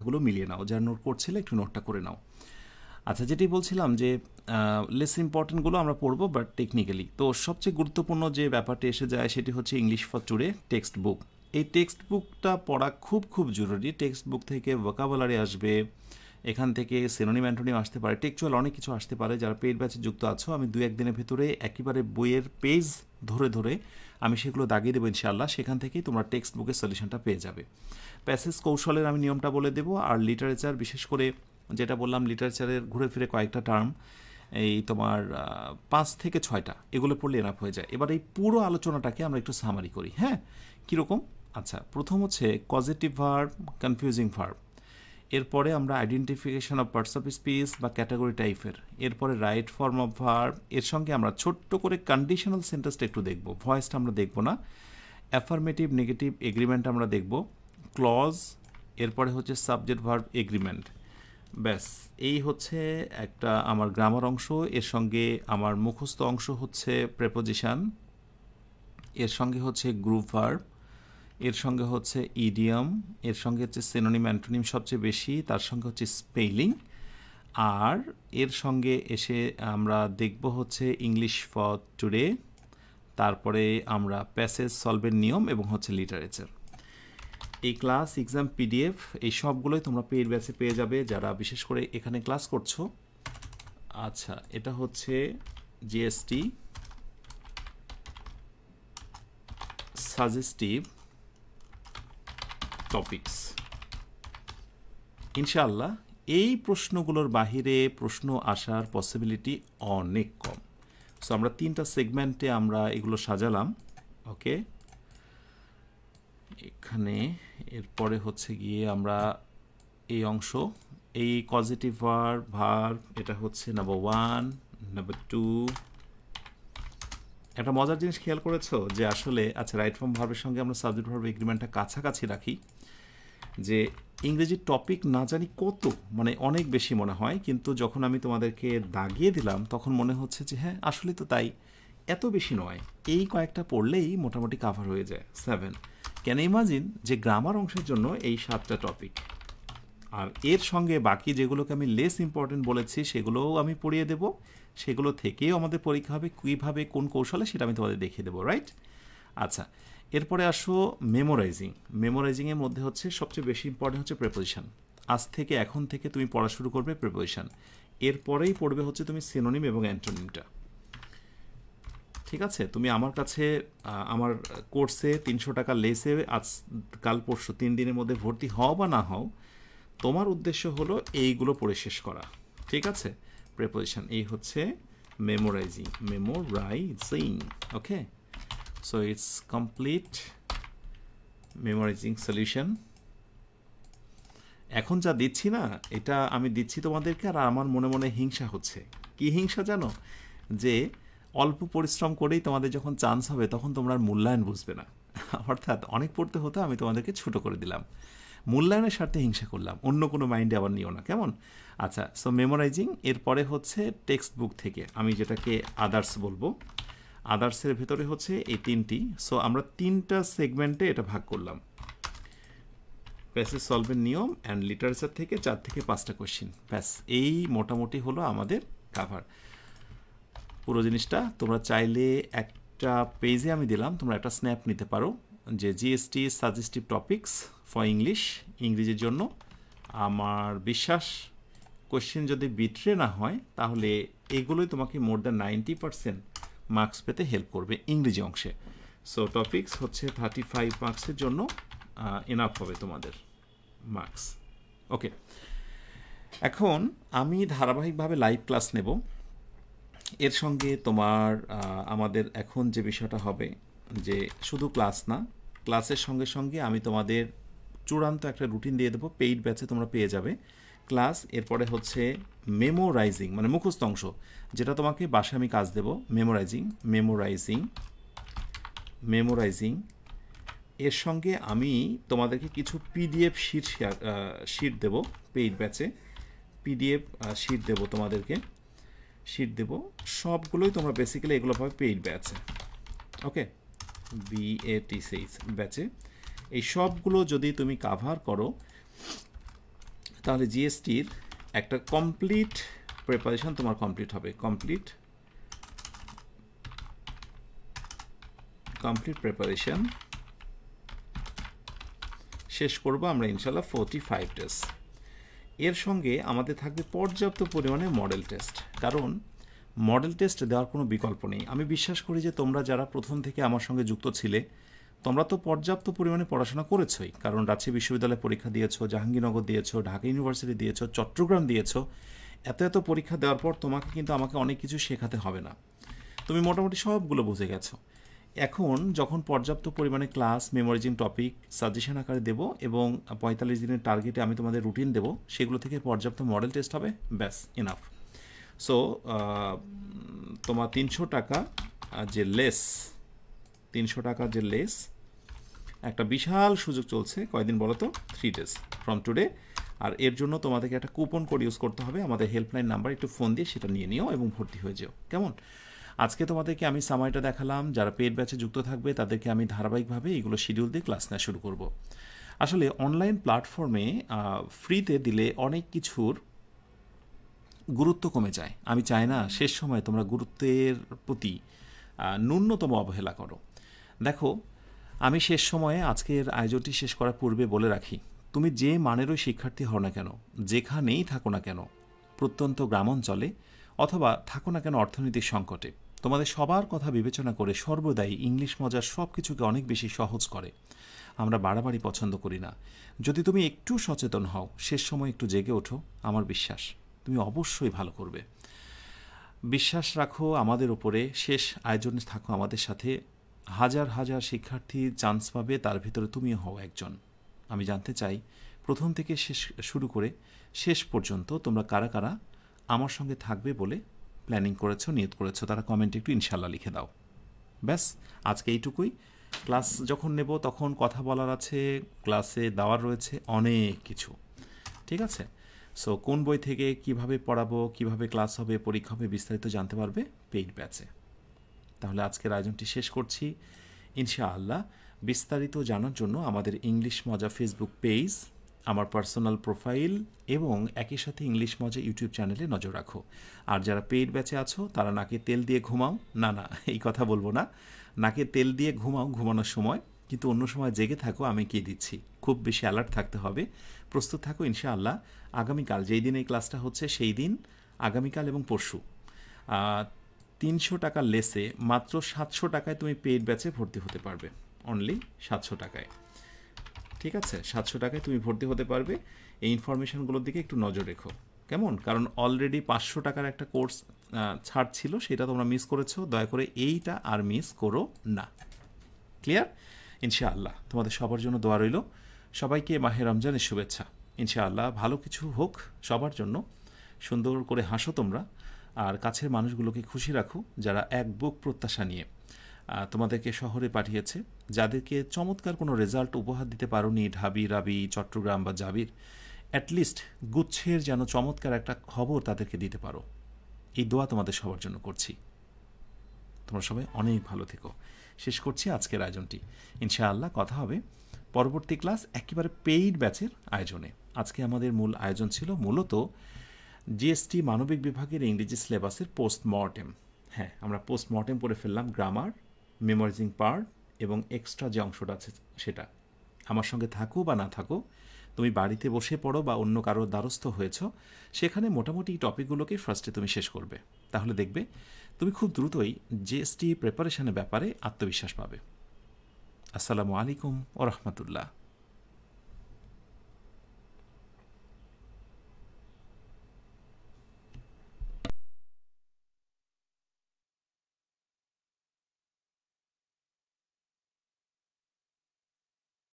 গুলো মিলিয়ে নাও, যারা নোট করছিলে একটু নোটটা করে নাও। আচ্ছা, যেটি বলছিলাম যে লেস ইম্পর্টেন্টগুলো আমরা পড়বো বাট টেকনিক্যালি। তো সবচেয়ে গুরুত্বপূর্ণ যে ব্যাপারটি এসে যায় সেটি হচ্ছে English for today text book. এই টেক্সট বুকটা পড়া খুব খুব জরুরি। টেক্সট বুক থেকে ভোকাবুলারি আসবে, এখান থেকে সিনোনিম অ্যান্টোনিম আসতে পারে, টেক্সচুয়াল অনেক কিছু আসতে পারে। যারা পেইড ব্যাচে যুক্ত আছো, আমি 2-1 দিনের ভেতরে একেবারে বইয়ের পেজ ধরে ধরে আমি সেগুলো দাগিয়ে দেবো ইনশাআল্লাহ। সেখান থেকেই তোমরা টেক্সট বুকের সলিউশনটা পেয়ে যাবে। প্যাসেজ কৌশলের আমি নিয়মটা বলে দেবো, আর লিটারেচার বিশেষ করে যেটা বললাম লিটারেচারের ঘুরে ফিরে কয়েকটা টার্ম, এই তোমার 5 থেকে 6টা এগুলো পড়লে এনাফ হয়ে যায়। এবার এই পুরো আলোচনাটাকে আমরা একটু সামারি করি। হ্যাঁ, কীরকম? আচ্ছা, প্রথম হচ্ছে কজেটিভ ভার্ব, কনফিউজিং ভার্ব। এরপরে আমরা identification of parts of speech বা ক্যাটাগরি টাইপের। এরপরে রাইট ফর্ম অফ ভার্ব। এর সঙ্গে আমরা ছোট্ট করে কন্ডিশনাল সেন্টেন্সটা একটু দেখব, ভয়েসটা আমরা দেখব না। অ্যাফার্মেটিভ নেগেটিভ এগ্রিমেন্ট আমরা দেখব, ক্লজ। এরপরে হচ্ছে সাবজেক্ট ভার্ব এগ্রিমেন্ট। ব্যাস, এই হচ্ছে একটা আমার গ্রামার অংশ। এর সঙ্গে আমার মুখস্থ অংশ হচ্ছে প্রেপোজিশন, এর সঙ্গে হচ্ছে গ্রুপ ভার্ব, এর সঙ্গে হচ্ছে ইডিয়ম, এর সঙ্গে হচ্ছে সিনোনিম অ্যান্টোনিম সবচেয়ে বেশি, তার সঙ্গে হচ্ছে স্পেলিং, আর এর সঙ্গে এসে আমরা দেখব হচ্ছে ইংলিশ ফর টুডে, তারপরে আমরা প্যাসেজ সলভের নিয়ম এবং হচ্ছে লিটারেচার। এই ক্লাস এক্সাম পিডিএফ এই সবগুলোই তোমরা পেইড ব্যাচে পেয়ে যাবে যারা বিশেষ করে এখানে ক্লাস করছো। আচ্ছা, এটা হচ্ছে জিএসটি সাজেস্টিভ টপিকস। ইনশাআল্লাহ এই প্রশ্নগুলোর বাহিরে প্রশ্ন আসার পসিবিলিটি অনেক কম। সো আমরা 3টা সেগমেন্টে আমরা এগুলো সাজালাম। ওকে, এখানে এরপরে হচ্ছে গিয়ে আমরা এই অংশ, এই কজেটিভ ভার্ব এটা হচ্ছে নাম্বার 1, নাম্বার 2। একটা মজার জিনিস খেয়াল করেছো যে আসলে আচ্ছা রাইট ফর্ম ভার্বের সঙ্গে আমরা সাবজেক্ট ভার্ব এগ্রিমেন্টটা কাছাকাছি রাখি, যে ইংরেজি টপিক না জানি কত, মানে অনেক বেশি মনে হয়, কিন্তু যখন আমি তোমাদেরকে দাগিয়ে দিলাম তখন মনে হচ্ছে যে হ্যাঁ আসলে তো তাই, এত বেশি নয়, এই কয়েকটা পড়লেই মোটামুটি কাভার হয়ে যায়। 7 ক্যান ইমাজিন যে গ্রামার অংশের জন্য এই 7টা টপিক, আর এর সঙ্গে বাকি যেগুলোকে আমি লেস ইম্পর্টেন্ট বলেছি সেগুলোও আমি পড়িয়ে দেব, সেগুলো থেকেও আমাদের পরীক্ষা হবে, কীভাবে কোন কৌশলে সেটা আমি তোমাদের দেখিয়ে দেবো। রাইট? আচ্ছা, এরপরে আসো মেমোরাইজিং। মেমোরাইজিংয়ের মধ্যে হচ্ছে সবচেয়ে বেশি ইম্পর্টেন্ট হচ্ছে প্রেপোজিশন। আজ থেকে এখন থেকে তুমি পড়া শুরু করবে প্রেপোজিশন, এরপরেই পড়বে হচ্ছে তুমি সিনোনিম এবং অ্যান্টোনিমটা। ঠিক আছে? তুমি আমার কাছে আমার কোর্সে 300 টাকা লেসে আজ কাল পরশু 3 দিনের মধ্যে ভর্তি হও বা না হও, তোমার উদ্দেশ্য হলো এইগুলো পড়ে শেষ করা। ঠিক আছে? প্রেপোজিশন, এই হচ্ছে memorising, okay. So it's complete memorizing solution. এখন যা দিচ্ছি না, এটা আমি দিচ্ছি তোমাদেরকে, আর আমার মনে মনে হিংসা হচ্ছে। কি হিংসা জানো? যে অল্প পরিশ্রম করেই তোমাদের যখন চান্স হবে তখন তোমরা আর মূল্যায়ন বুঝবে না। অর্থাৎ অনেক পড়তে হতো, আমি তোমাদেরকে ছোট করে দিলাম, মূল্যায়নের স্বার্থে হিংসা করলাম, অন্য কোনো মাইন্ডে আবার নিও না, কেমন? আচ্ছা, সো মেমোরাইজিং। এরপরে হচ্ছে টেক্সট বুক থেকে আমি যেটাকে আদার্স বলবো, আদার্সের ভেতরে হচ্ছে এই 3টি। সো আমরা 3টা সেগমেন্টে এটা ভাগ করলাম, প্যাসেজ সলভের নিয়ম অ্যান্ড লিটারেচার থেকে 4 থেকে 5টা কোয়েশ্চেন। ব্যাস, এই মোটামুটি হলো আমাদের কাভার। পুরো জিনিসটা তোমরা চাইলে একটা পেজে আমি দিলাম, তোমরা একটা স্ন্যাপ নিতে পারো, যে GST suggestive topics for English, ইংরেজির জন্য। আমার বিশ্বাস কোয়েশ্চেন যদি বিট্রে না হয় তাহলে এগুলোই তোমাকে মোর দ্যান 90% মার্কস পেতে হেল্প করবে ইংরেজি অংশে। সো টপিকস হচ্ছে 35 মার্কসের জন্য এনাফ হবে তোমাদের মার্কস। ওকে, এখন আমি ধারাবাহিকভাবে লাইভ ক্লাস নেব। এর সঙ্গে তোমার আমাদের এখন যে বিষয়টা হবে যে শুধু ক্লাস না, ক্লাসের সঙ্গে সঙ্গে আমি তোমাদের চূড়ান্ত একটা রুটিন দিয়ে দেবো, পেইড ব্যাচে তোমরা পেয়ে যাবে ক্লাস। এরপরে হচ্ছে মেমোরাইজিং, মানে মুখস্থ অংশ, যেটা তোমাকে বাসায় আমি কাজ দেব। মেমোরাইজিং এর সঙ্গে আমি তোমাদেরকে কিছু পিডিএফ শিট দেব পেইড ব্যাচে, পিডিএফ শিট দেব তোমাদেরকে, শিট দেব সবগুলোই তোমরা বেসিক্যালি এগুলো পাবে পেইড ব্যাচে। ওকে, BAT6 ব্যাচে। এই সবগুলো যদি তুমি কাভার করো তাহলে জিএসটির একটা কমপ্লিট প্রিপারেশন তোমার কমপ্লিট হবে, কমপ্লিট প্রিপারেশন শেষ করব আমরা ইনশাল্লাহ 45 ডেজ। এর সঙ্গে আমাদের থাকবে পর্যাপ্ত পরিমাণে মডেল টেস্ট, কারণ মডেল টেস্ট দেওয়ার কোনো বিকল্প নেই। আমি বিশ্বাস করি যে তোমরা যারা প্রথম থেকে আমার সঙ্গে যুক্ত ছিলে তোমরা তো পর্যাপ্ত পরিমাণে পড়াশোনা করেছই, কারণ রাজশাহী বিশ্ববিদ্যালয়ে পরীক্ষা দিয়েছো, জাহাঙ্গীরনগর দিয়েছো, ঢাকা ইউনিভার্সিটি দিয়েছো, চট্টগ্রাম দিয়েছো। এত পরীক্ষা দেওয়ার পর তোমাকে কিন্তু আমাকে অনেক কিছু শেখাতে হবে না, তুমি মোটামুটি সবগুলো বুঝে গেছো। এখন যখন পর্যাপ্ত পরিমাণে ক্লাস, মেমোরাইজিং টপিক সাজেশন আকারে দেব এবং 45 দিনের টার্গেটে আমি তোমাদের রুটিন দেব, সেগুলো থেকে পর্যাপ্ত মডেল টেস্ট হবে, ব্যাস ইনাফ। সো তোমার 300 টাকা যে লেস, 300 টাকার যে লেস, একটা বিশাল সুযোগ চলছে, কয়দিন বলো তো, 3 ডেজ ফ্রম টুডে। আর এর জন্য তোমাদেরকে একটা কুপন কোড ইউজ করতে হবে, আমাদের হেল্পলাইন নাম্বার একটু ফোন দিয়ে সেটা নিয়ে নিও এবং ভর্তি হয়ে যেও, কেমন? আজকে তোমাদেরকে আমি সামারিটা দেখালাম, যারা পেইড ব্যাচে যুক্ত থাকবে তাদেরকে আমি ধারাবাহিকভাবে এগুলো শিডিউল দিয়ে ক্লাস নেওয়া শুরু করব। আসলে অনলাইন প্ল্যাটফর্মে ফ্রিতে দিলে অনেক কিছুর গুরুত্ব কমে যায়। আমি চাই না শেষ সময় তোমরা গুরুত্বের প্রতি ন্যূনতম অবহেলা করো। দেখো, আমি শেষ সময়ে আজকের আয়োজনটি শেষ করার পূর্বে বলে রাখি, তুমি যে মানেরই শিক্ষার্থী হও না কেন, যেখানেই থাকো না কেন, প্রত্যন্ত গ্রামাঞ্চলে অথবা থাকো না কেন অর্থনৈতিক সংকটে, তোমাদের সবার কথা বিবেচনা করে সর্বদাই ইংলিশ মজার সব কিছুকে অনেক বেশি সহজ করে। আমরা বাড়াবাড়ি পছন্দ করি না। যদি তুমি একটু সচেতন হও, শেষ সময় একটু জেগে ওঠো, আমার বিশ্বাস তুমি অবশ্যই ভালো করবে। বিশ্বাস রাখো আমাদের উপরে, শেষ আয়োজনে থাকো আমাদের সাথে। হাজার হাজার শিক্ষার্থী চান্স পাবে, তার ভিতরে তুমিও হও একজন। আমি জানতে চাই প্রথম থেকে শেষ শুরু করে শেষ পর্যন্ত তোমরা কারা কারা আমার সঙ্গে থাকবে বলে প্ল্যানিং করেছো, নিয়ত করেছো, তারা কমেন্টে একটু ইনশাল্লাহ লিখে দাও। ব্যাস আজকে এইটুকুই। ক্লাস যখন নেব তখন কথা বলার আছে, ক্লাসে দেওয়ার রয়েছে অনেক কিছু, ঠিক আছে? সো কোন বই থেকে কিভাবে পড়াবো, কিভাবে ক্লাস হবে, পরীক্ষা হবে, বিস্তারিত জানতে পারবে পেইড ব্যাচে। তাহলে আজকের আয়োজনটি শেষ করছি ইনশাআল্লাহ। বিস্তারিত জানার জন্য আমাদের ইংলিশ মজা ফেসবুক পেজ, আমার পার্সোনাল প্রোফাইল এবং একই সাথে ইংলিশ মজা ইউটিউব চ্যানেলে নজর রাখো। আর যারা পেইড ব্যাচে আছো তারা নাকে তেল দিয়ে ঘুমাও, না এই কথা বলবো না, নাকে তেল দিয়ে ঘুমাও ঘুমানোর সময়, কিন্তু অন্য সময় জেগে থাকো, আমি কি দিচ্ছি, খুব বেশি অ্যালার্ট থাকতে হবে, প্রস্তুত থাকো ইনশাআল্লাহ। আগামীকাল যেই দিন এই ক্লাসটা হচ্ছে সেই দিন, আগামীকাল এবং পরশু 300 টাকার লেসে মাত্র 700 টাকায় তুমি পেইড ব্যাচে ভর্তি হতে পারবে, অনলি 700 টাকায়, ঠিক আছে? 700 টাকায় তুমি ভর্তি হতে পারবে। এই ইনফরমেশনগুলোর দিকে একটু নজর রেখো, কেমন? কারণ অলরেডি 500 টাকার একটা কোর্স ছাড় ছিল, সেটা তোমরা মিস করেছো, দয়া করে এইটা আর মিস করো না। ক্লিয়ার? ইনশাআল্লাহ তোমাদের সবার জন্য দোয়া রইল। সবাইকে মাহে রমজানের শুভেচ্ছা। ইনশাআল্লাহ ভালো কিছু হোক সবার জন্য, সুন্দর করে হাসো তোমরা, আর কাছের মানুষগুলোকে খুশি রাখো যারা এক বুক প্রত্যাশা নিয়ে তোমাদেরকে শহরে পাঠিয়েছে, যাদেরকে চমৎকার কোনো রেজাল্ট উপহার দিতে পারোনি, ঢাবি, রাবি, চট্টগ্রাম বা জাবির, অ্যাটলিস্ট গুচ্ছের যেন চমৎকার একটা খবর তাদেরকে দিতে পারো। এই দোয়া তোমাদের সবার জন্য করছি। তোমরা সবাই অনেক ভালো থেকো। শেষ করছি আজকের আয়োজনটি। ইনশাআল্লাহ কথা হবে পরবর্তী ক্লাস একেবারে পেইড ব্যাচের আয়োজনে। আজকে আমাদের মূল আয়োজন ছিল মূলত জিএসটি মানবিক বিভাগের ইংরেজি সিলেবাসের পোস্টমর্টেম। হ্যাঁ, আমরা পোস্টমর্টেম করে ফেললাম, গ্রামার, মেমোরাইজিং পার্ট এবং এক্সট্রা যে অংশটা আছে সেটা। আমার সঙ্গে থাকো বা না থাকো, তুমি বাড়িতে বসে পড়ো বা অন্য কারোর দ্বারস্থ হয়েছ, সেখানে মোটামুটি এই টপিকগুলোকে ফার্স্টে তুমি শেষ করবে। তাহলে দেখবে তুমি খুব দ্রুতই জিএসটি প্রিপারেশনের ব্যাপারে আত্মবিশ্বাস পাবে। আসসালামু আলাইকুম ওয়া রাহমাতুল্লাহ।